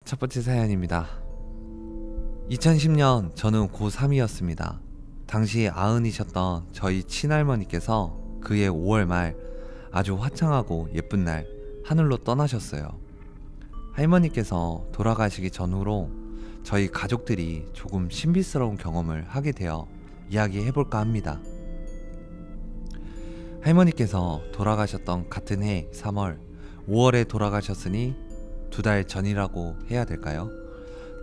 첫 번째 사연입니다. 2010년 저는 고3이었습니다. 당시 아흔이셨던 저희 친할머니께서 그해 5월 말 아주 화창하고 예쁜 날 하늘로 떠나셨어요. 할머니께서 돌아가시기 전후로 저희 가족들이 조금 신비스러운 경험을 하게 되어 이야기해볼까 합니다. 할머니께서 돌아가셨던 같은 해 3월, 5월에 돌아가셨으니 2달 전이라고 해야 될까요?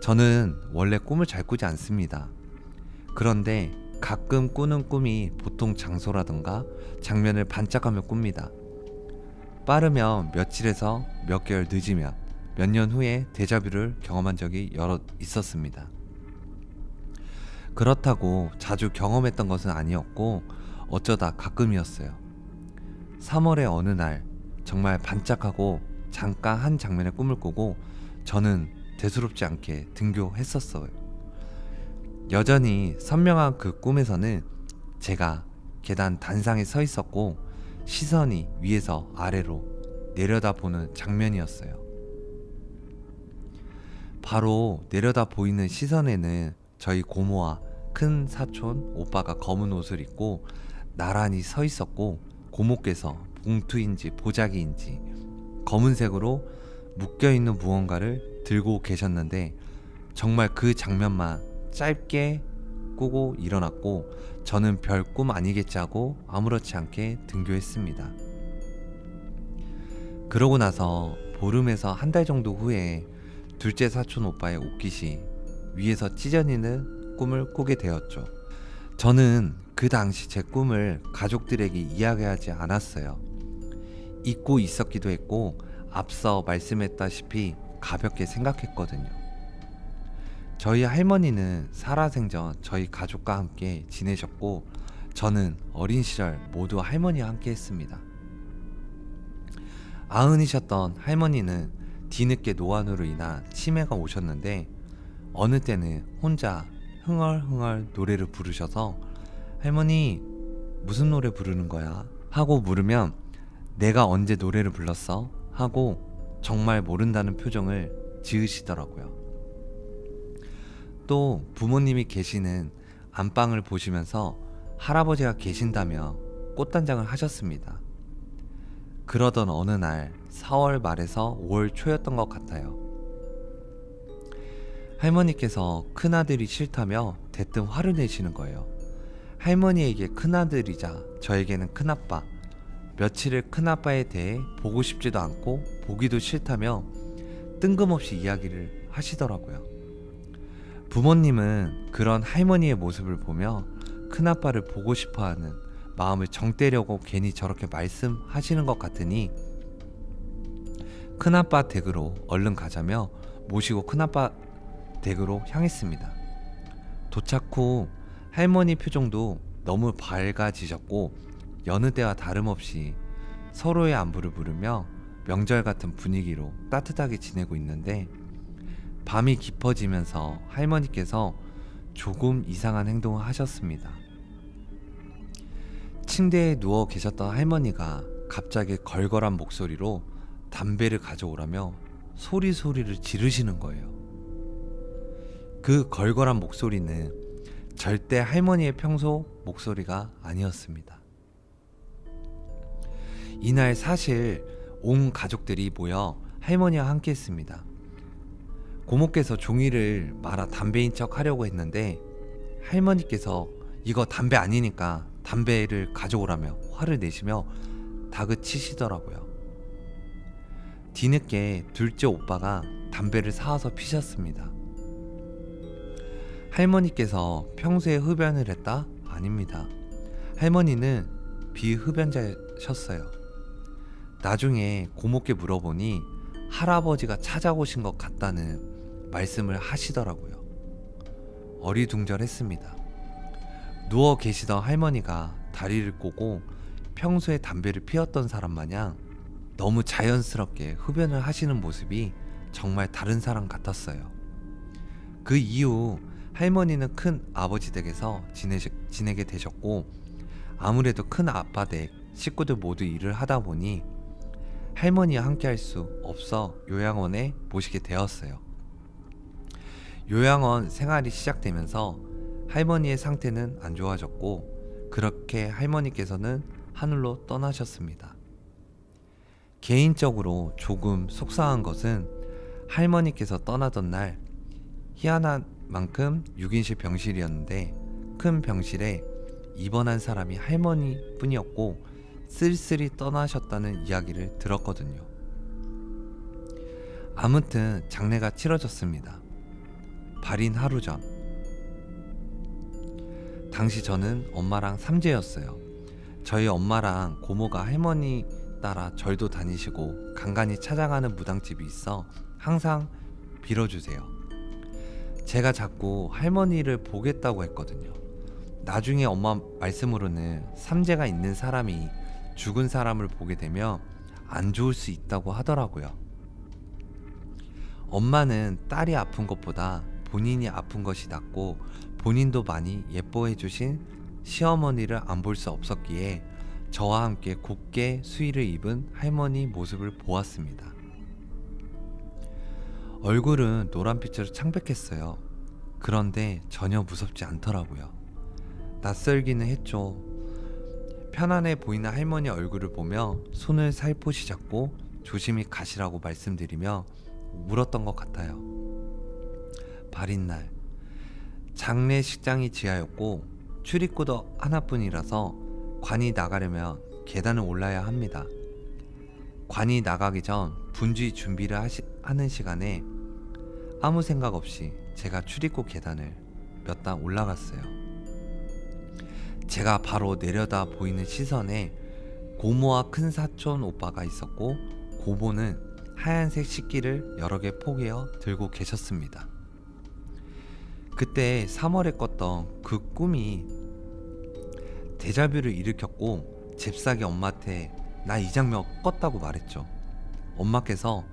저는 원래 꿈을 잘 꾸지 않습니다. 그런데 가끔 꾸는 꿈이 보통 장소라든가 장면을 반짝하며 꿉니다. 빠르면 며칠에서 몇 개월 늦으면 몇 년 후에 데자뷰를 경험한 적이 여러 있었습니다. 그렇다고 자주 경험했던 것은 아니었고 어쩌다 가끔이었어요. 3월의 어느 날 정말 반짝하고 잠깐 한 장면의 꿈을 꾸고 저는 대수롭지 않게 등교했었어요. 여전히 선명한 그 꿈에서는 제가 계단 단상에 서 있었고 시선이 위에서 아래로 내려다보는 장면이었어요. 바로 내려다 보이는 시선에는 저희 고모와 큰 사촌 오빠가 검은 옷을 입고 나란히 서 있었고, 고모께서 봉투인지 보자기인지 검은색으로 묶여있는 무언가를 들고 계셨는데 정말 그 장면만 짧게 꾸고 일어났고 저는 별 꿈 아니겠지 하고 아무렇지 않게 등교했습니다. 그러고 나서 보름에서 한 달 정도 후에 둘째 사촌 오빠의 옷깃이 위에서 찢어지는 꿈을 꾸게 되었죠. 저는 그 당시 제 꿈을 가족들에게 이야기하지 않았어요. 잊고 있었기도 했고 앞서 말씀했다시피 가볍게 생각했거든요. 저희 할머니는 살아생전 저희 가족과 함께 지내셨고 저는 어린 시절 모두 할머니와 함께 했습니다. 아흔이셨던 할머니는 뒤늦게 노안으로 인한 치매가 오셨는데 어느 때는 혼자 흥얼흥얼 노래를 부르셔서 할머니 무슨 노래 부르는 거야? 하고 물으면 내가 언제 노래를 불렀어? 하고 정말 모른다는 표정을 지으시더라고요. 또 부모님이 계시는 안방을 보시면서 할아버지가 계신다며 꽃단장을 하셨습니다. 그러던 어느 날 4월 말에서 5월 초였던 것 같아요. 할머니께서 큰아들이 싫다며 대뜸 화를 내시는 거예요. 할머니에게 큰아들이자 저에게는 큰아빠, 며칠을 큰아빠에 대해 보고 싶지도 않고 보기도 싫다며 뜬금없이 이야기를 하시더라고요. 부모님은 그런 할머니의 모습을 보며 큰아빠를 보고 싶어하는 마음을 정떼려고 괜히 저렇게 말씀하시는 것 같으니 큰아빠 댁으로 얼른 가자며 모시고 큰아빠 댁으로 향했습니다. 도착 후 할머니 표정도 너무 밝아지셨고 여느 때와 다름없이 서로의 안부를 물으며 명절 같은 분위기로 따뜻하게 지내고 있는데 밤이 깊어지면서 할머니께서 조금 이상한 행동을 하셨습니다. 침대에 누워 계셨던 할머니가 갑자기 걸걸한 목소리로 담배를 가져오라며 소리를 지르시는 거예요. 그 걸걸한 목소리는 절대 할머니의 평소 목소리가 아니었습니다. 이날 사실 온 가족들이 모여 할머니와 함께 했습니다. 고모께서 종이를 말아 담배인 척 하려고 했는데 할머니께서 이거 담배 아니니까 담배를 가져오라며 화를 내시며 다그치시더라고요. 뒤늦게 둘째 오빠가 담배를 사와서 피셨습니다. 할머니께서 평소에 흡연을 했다? 아닙니다. 할머니는 비흡연자셨어요. 나중에 고모께 물어보니 할아버지가 찾아오신 것 같다는 말씀을 하시더라고요. 어리둥절했습니다. 누워 계시던 할머니가 다리를 꼬고 평소에 담배를 피웠던 사람 마냥 너무 자연스럽게 흡연을 하시는 모습이 정말 다른 사람 같았어요. 그 이후 할머니는 큰 아버지 댁에서 지내게 되셨고 아무래도 큰 아빠 댁 식구들 모두 일을 하다 보니 할머니와 함께 할 수 없어 요양원에 모시게 되었어요. 요양원 생활이 시작되면서 할머니의 상태는 안 좋아졌고 그렇게 할머니께서는 하늘로 떠나셨습니다. 개인적으로 조금 속상한 것은 할머니께서 떠나던 날 희한한 만큼 6인실 병실이었는데 큰 병실에 입원한 사람이 할머니 뿐이었고 쓸쓸히 떠나셨다는 이야기를 들었거든요. 아무튼 장례가 치러졌습니다. 발인 하루 전. 당시 저는 엄마랑 삼재였어요. 저희 엄마랑 고모가 할머니 따라 절도 다니시고 간간히 찾아가는 무당집이 있어 항상 빌어주세요. 제가 자꾸 할머니를 보겠다고 했거든요. 나중에 엄마 말씀으로는 삼재가 있는 사람이 죽은 사람을 보게 되면 안 좋을 수 있다고 하더라고요. 엄마는 딸이 아픈 것보다 본인이 아픈 것이 낫고 본인도 많이 예뻐해 주신 시어머니를 안 볼 수 없었기에 저와 함께 곱게 수의를 입은 할머니 모습을 보았습니다. 얼굴은 노란빛으로 창백했어요. 그런데 전혀 무섭지 않더라고요. 낯설기는 했죠. 편안해 보이는 할머니 얼굴을 보며 손을 살포시 잡고 조심히 가시라고 말씀드리며 울었던 것 같아요. 발인날 장례식장이 지하였고 출입구도 하나뿐이라서 관이 나가려면 계단을 올라야 합니다. 관이 나가기 전 분주히 준비를 하는 시간에 아무 생각 없이 제가 출입구 계단을 몇 단 올라갔어요. 제가 바로 내려다 보이는 시선에 고모와 큰 사촌 오빠가 있었고 고모는 하얀색 식기를 여러 개 포개어 들고 계셨습니다. 그때 3월에 꿨던 그 꿈이 데자뷰를 일으켰고 잽싸게 엄마한테 나 이 장면 껐다고 말했죠. 엄마께서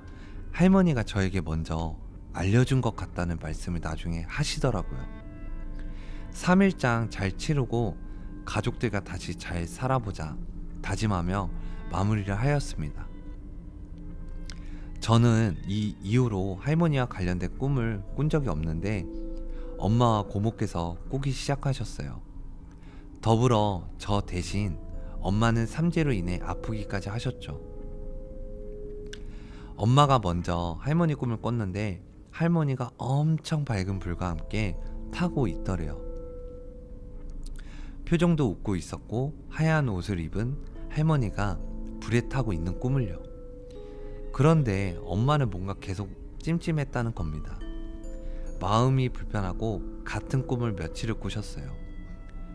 할머니가 저에게 먼저 알려준 것 같다는 말씀을 나중에 하시더라고요. 3일장 잘 치르고 가족들과 다시 잘 살아보자 다짐하며 마무리를 하였습니다. 저는 이 이후로 할머니와 관련된 꿈을 꾼 적이 없는데 엄마와 고모께서 꾸기 시작하셨어요. 더불어 저 대신 엄마는 삼재로 인해 아프기까지 하셨죠. 엄마가 먼저 할머니 꿈을 꿨는데 할머니가 엄청 밝은 불과 함께 타고 있더래요. 표정도 웃고 있었고 하얀 옷을 입은 할머니가 불에 타고 있는 꿈을요. 그런데 엄마는 뭔가 계속 찜찜했다는 겁니다. 마음이 불편하고 같은 꿈을 며칠을 꾸셨어요.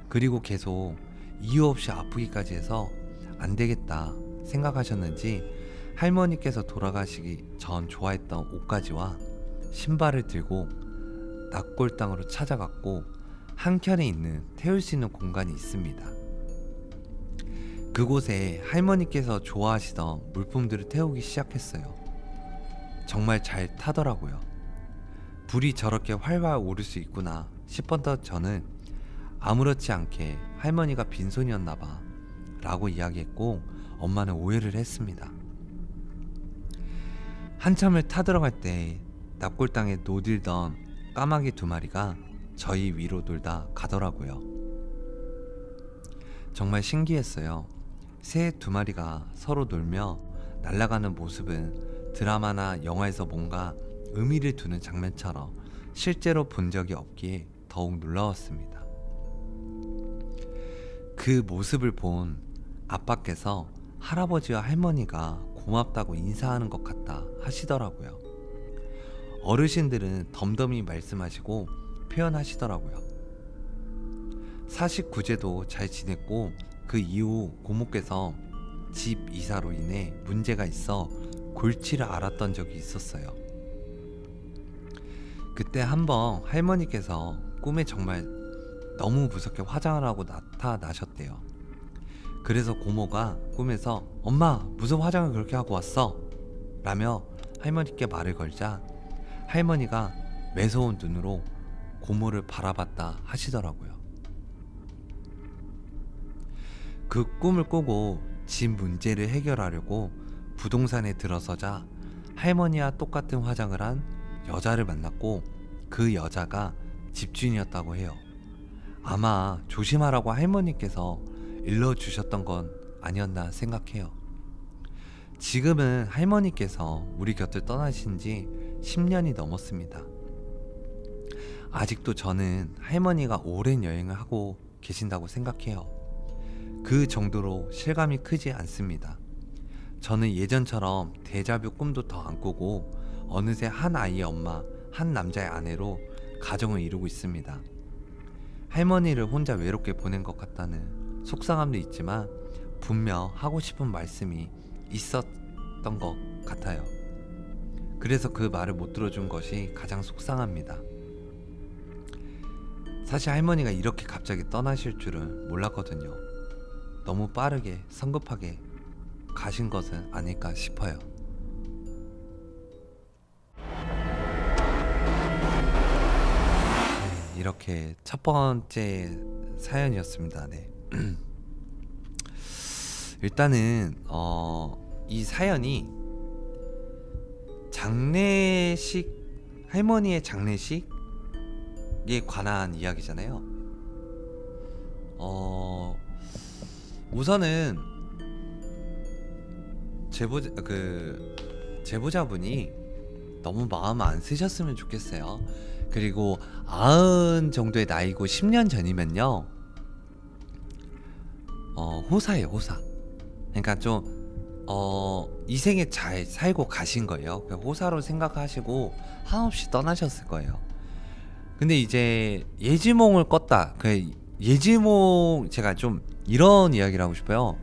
그리고 계속 이유 없이 아프기까지 해서 안 되겠다 생각하셨는지 할머니께서 돌아가시기 전 좋아했던 옷가지와 신발을 들고 낙골당으로 찾아갔고 한켠에 있는 태울 수 있는 공간이 있습니다. 그곳에 할머니께서 좋아하시던 물품들을 태우기 시작했어요. 정말 잘 타더라고요. 불이 저렇게 활활 오를 수 있구나 싶었던 저는 아무렇지 않게 할머니가 빈손이었나봐 라고 이야기했고 엄마는 오해를 했습니다. 한참을 타들어갈 때 납골당에 노들던 까마귀 2마리가 저희 위로 놀다 가더라고요. 정말 신기했어요. 새 2마리가 서로 놀며 날아가는 모습은 드라마나 영화에서 뭔가 의미를 두는 장면처럼 실제로 본 적이 없기에 더욱 놀라웠습니다. 그 모습을 본 아빠께서 할아버지와 할머니가 고맙다고 인사하는 것 같다 하시더라고요. 어르신들은 덤덤히 말씀하시고 표현하시더라고요. 사식구제도 잘 지냈고 그 이후 고모께서 집 이사로 인해 문제가 있어 골치를 앓았던 적이 있었어요. 그때 한번 할머니께서 꿈에 정말 너무 무섭게 화장을 하고 나타나셨대요. 그래서 고모가 꿈에서 엄마 무슨 화장을 그렇게 하고 왔어? 라며 할머니께 말을 걸자 할머니가 매서운 눈으로 고모를 바라봤다 하시더라고요. 그 꿈을 꾸고 집 문제를 해결하려고 부동산에 들어서자 할머니와 똑같은 화장을 한 여자를 만났고 그 여자가 집주인이었다고 해요. 아마 조심하라고 할머니께서 일러주셨던 건 아니었나 생각해요. 지금은 할머니께서 우리 곁을 떠나신 지 10년이 넘었습니다. 아직도 저는 할머니가 오랜 여행을 하고 계신다고 생각해요. 그 정도로 실감이 크지 않습니다. 저는 예전처럼 데자뷰 꿈도 더 안 꾸고 어느새 한 아이의 엄마, 한 남자의 아내로 가정을 이루고 있습니다. 할머니를 혼자 외롭게 보낸 것 같다는 속상함도 있지만 분명 하고 싶은 말씀이 있었던 것 같아요. 그래서 그 말을 못 들어준 것이 가장 속상합니다. 사실 할머니가 이렇게 갑자기 떠나실 줄은 몰랐거든요. 너무 빠르게 성급하게 가신 것은 아닐까 싶어요. 네, 이렇게 첫 번째 사연이었습니다. 네. 일단은 이 사연이 장례식, 할머니의 장례식에 관한 이야기잖아요. 우선은 제보자분이 너무 마음 안 쓰셨으면 좋겠어요. 그리고 90 정도의 나이고 10년 전이면요, 호사예요, 호사. 그러니까 좀 이 생에 잘 살고 가신 거예요. 호사로 생각하시고 한없이 떠나셨을 거예요. 근데 이제 예지몽을 꿨다. 예지몽, 제가 좀 이런 이야기를 하고 싶어요.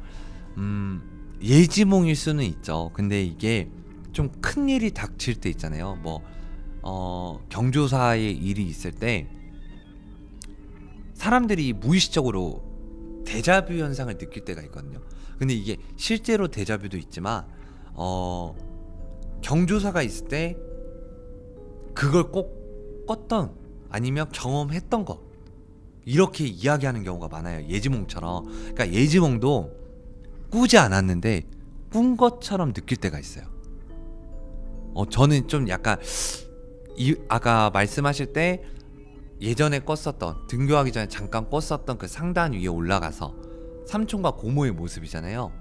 예지몽일 수는 있죠. 근데 이게 좀 큰 일이 닥칠 때 있잖아요. 경조사의 일이 있을 때 사람들이 무의식적으로 데자뷰 현상을 느낄 때가 있거든요. 근데 이게 실제로 데자뷰도 있지만 경조사가 있을 때 그걸 꼭 꿨던, 아니면 경험했던 거, 이렇게 이야기하는 경우가 많아요. 예지몽처럼. 그러니까 예지몽도 꾸지 않았는데 꾼 것처럼 느낄 때가 있어요. 저는 좀 약간 아까 말씀하실 때 예전에 꿨었던, 등교하기 전에 잠깐 꿨었던 그 상단 위에 올라가서 삼촌과 고모의 모습이잖아요.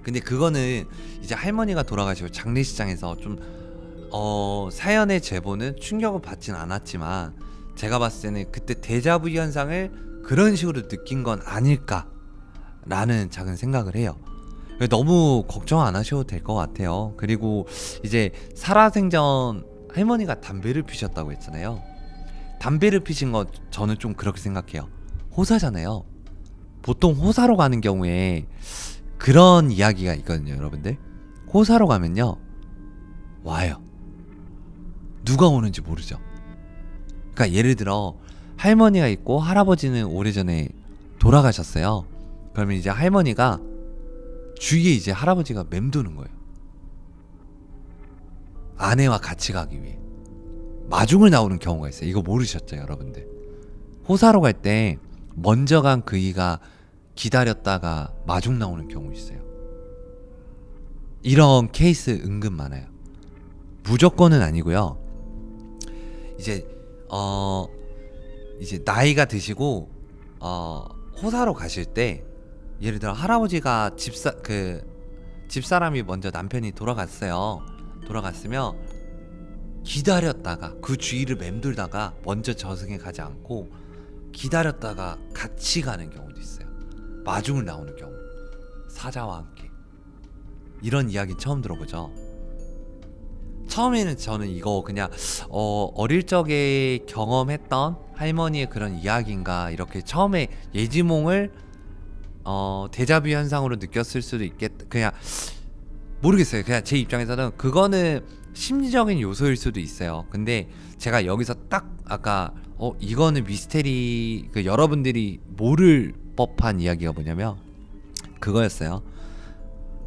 근데 그거는 이제 할머니가 돌아가시고 장례식장에서 좀 사연의 제보는 충격을 받진 않았지만 제가 봤을 때는 그때 데자부 현상을 그런 식으로 느낀 건 아닐까라는 작은 생각을 해요. 너무 걱정 안 하셔도 될 것 같아요. 그리고 이제 살아생전 할머니가 담배를 피셨다고 했잖아요. 담배를 피신 거 저는 좀 그렇게 생각해요. 호사잖아요. 보통 호사로 가는 경우에 그런 이야기가 있거든요, 여러분들. 호사로 가면요, 와요. 누가 오는지 모르죠. 그러니까 예를 들어 할머니가 있고 할아버지는 오래전에 돌아가셨어요. 그러면 이제 할머니가 주위에 이제 할아버지가 맴도는 거예요. 아내와 같이 가기 위해 마중을 나오는 경우가 있어요. 이거 모르셨죠, 여러분들? 호사로 갈 때 먼저 간 그이가 기다렸다가 마중 나오는 경우 있어요. 이런 케이스 은근 많아요. 무조건은 아니고요. 이제 나이가 드시고 호사로 가실 때, 예를 들어 할아버지가 집사람이 먼저 남편이 돌아갔어요. 돌아갔으면 기다렸다가 그 주위를 맴돌다가 먼저 저승에 가지 않고 기다렸다가 같이 가는 경우도 있어요. 마중을 나오는 경우, 사자와 함께. 이런 이야기 처음 들어보죠. 처음에는 저는 이거 그냥 어릴 적에 경험했던 할머니의 그런 이야기인가, 이렇게 처음에 예지몽을 데자뷰 현상으로 느꼈을 수도 있겠다, 그냥 모르겠어요. 그냥 제 입장에서는 그거는 심리적인 요소일 수도 있어요. 근데 제가 여기서 딱 아까 이거는 미스테리, 여러분들이 모를 법한 이야기가 뭐냐면 그거였어요.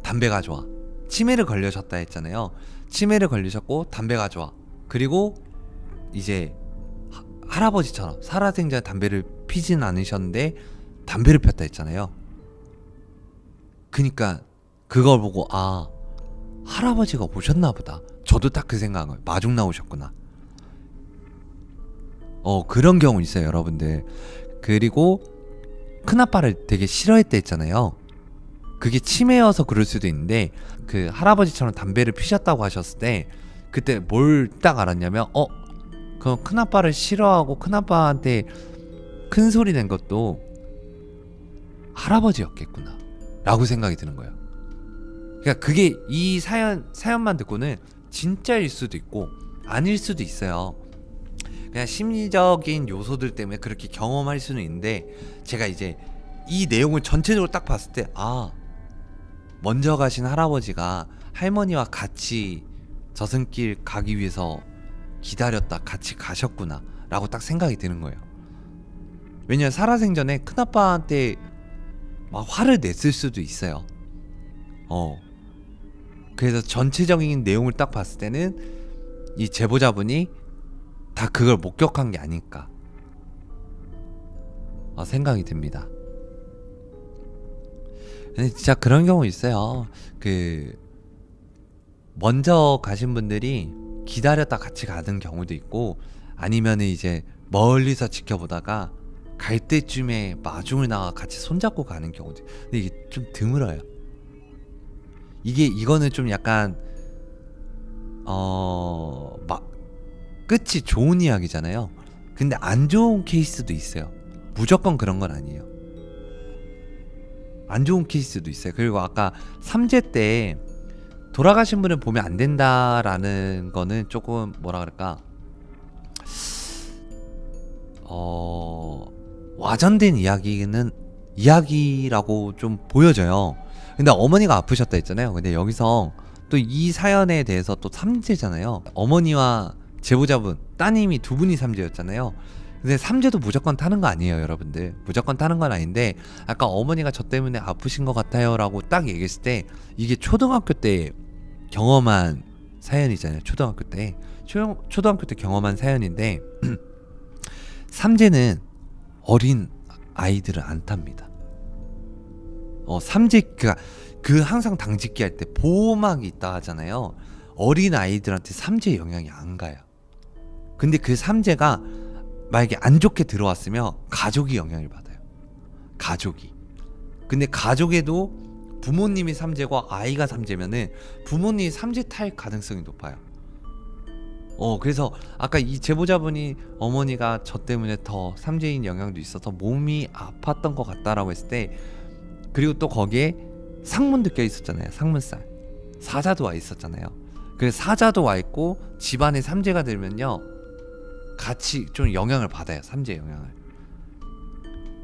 담배가 좋아. 치매를 걸리셨다 했잖아요. 치매를 걸리셨고 담배가 좋아. 그리고 이제 할아버지처럼 살아생전 담배를 피진 않으셨는데 담배를 폈다 했잖아요. 그니까 그걸 보고 할아버지가 오셨나 보다. 저도 딱 그 생각을, 마중 나오셨구나. 그런 경우 있어요, 여러분들. 그리고 큰아빠를 되게 싫어했다 했잖아요. 그게 치매여서 그럴 수도 있는데, 그 할아버지처럼 담배를 피셨다고 하셨을 때 그때 뭘 딱 알았냐면, 그럼 큰아빠를 싫어하고 큰아빠한테 큰 소리 낸 것도 할아버지였겠구나 라고 생각이 드는 거예요. 그러니까 그게 이 사연만 듣고는 진짜일 수도 있고 아닐 수도 있어요. 그냥 심리적인 요소들 때문에 그렇게 경험할 수는 있는데, 제가 이제 이 내용을 전체적으로 딱 봤을 때, 먼저 가신 할아버지가 할머니와 같이 저승길 가기 위해서 기다렸다 같이 가셨구나 라고 딱 생각이 드는 거예요. 왜냐면 살아생전에 큰아빠한테 막 화를 냈을 수도 있어요. 그래서 전체적인 내용을 딱 봤을 때는 이 제보자분이 다 그걸 목격한 게 아닐까 생각이 듭니다. 근데 진짜 그런 경우 있어요. 먼저 가신 분들이 기다렸다 같이 가는 경우도 있고, 아니면 이제 멀리서 지켜보다가 갈 때쯤에 마중을 나가 같이 손잡고 가는 경우도. 근데 이게 좀 드물어요. 이거는 좀 약간 막 끝이 좋은 이야기잖아요. 근데 안 좋은 케이스도 있어요. 무조건 그런 건 아니에요. 안 좋은 케이스도 있어요. 그리고 아까 삼재 때 돌아가신 분을 보면 안 된다라는 거는 조금 뭐라 그럴까, 와전된 이야기라고 좀 보여져요. 근데 어머니가 아프셨다 했잖아요. 근데 여기서 또 이 사연에 대해서 또 삼재잖아요. 어머니와 제보자분 따님이 두 분이 삼재였잖아요. 근데 삼재도 무조건 타는 거 아니에요, 여러분들. 무조건 타는 건 아닌데, 아까 어머니가 저 때문에 아프신 것 같아요 라고 딱 얘기했을 때, 이게 초등학교 때 경험한 사연이잖아요. 초등학교 때 경험한 사연인데 삼재는 어린 아이들을 안 탑니다. 삼재가 항상 당직기 할 때 보호막이 있다 하잖아요. 어린 아이들한테 삼재 영향이 안 가요. 근데 그 삼재가 만약에 안 좋게 들어왔으면 가족이 영향을 받아요. 가족이. 근데 가족에도 부모님이 삼재고 아이가 삼재면은 부모님이 삼재 탈 가능성이 높아요. 그래서 아까 이 제보자분이 어머니가 저 때문에 더 삼재인 영향도 있어서 몸이 아팠던 것 같다라고 했을 때, 그리고 또 거기에 상문도 껴 있었잖아요. 상문살. 사자도 와 있었잖아요. 그래서 사자도 와 있고 집안에 삼재가 들면요, 같이 좀 영향을 받아요. 삼재 영향을.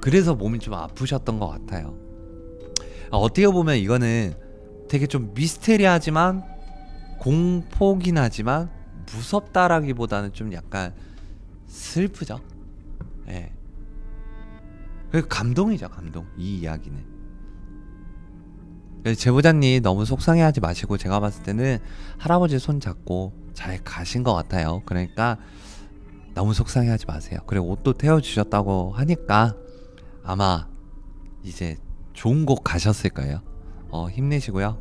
그래서 몸이 좀 아프셨던 것 같아요. 어떻게 보면 이거는 되게 좀 미스테리하지만 공포긴 하지만 무섭다라기보다는 좀 약간 슬프죠. 예. 그리고 감동이죠, 감동. 이 이야기는. 제보자님 너무 속상해하지 마시고, 제가 봤을 때는 할아버지 손 잡고 잘 가신 것 같아요. 그러니까 너무 속상해하지 마세요. 그리고 옷도 태워주셨다고 하니까 아마 이제 좋은 곳 가셨을 거예요. 힘내시고요.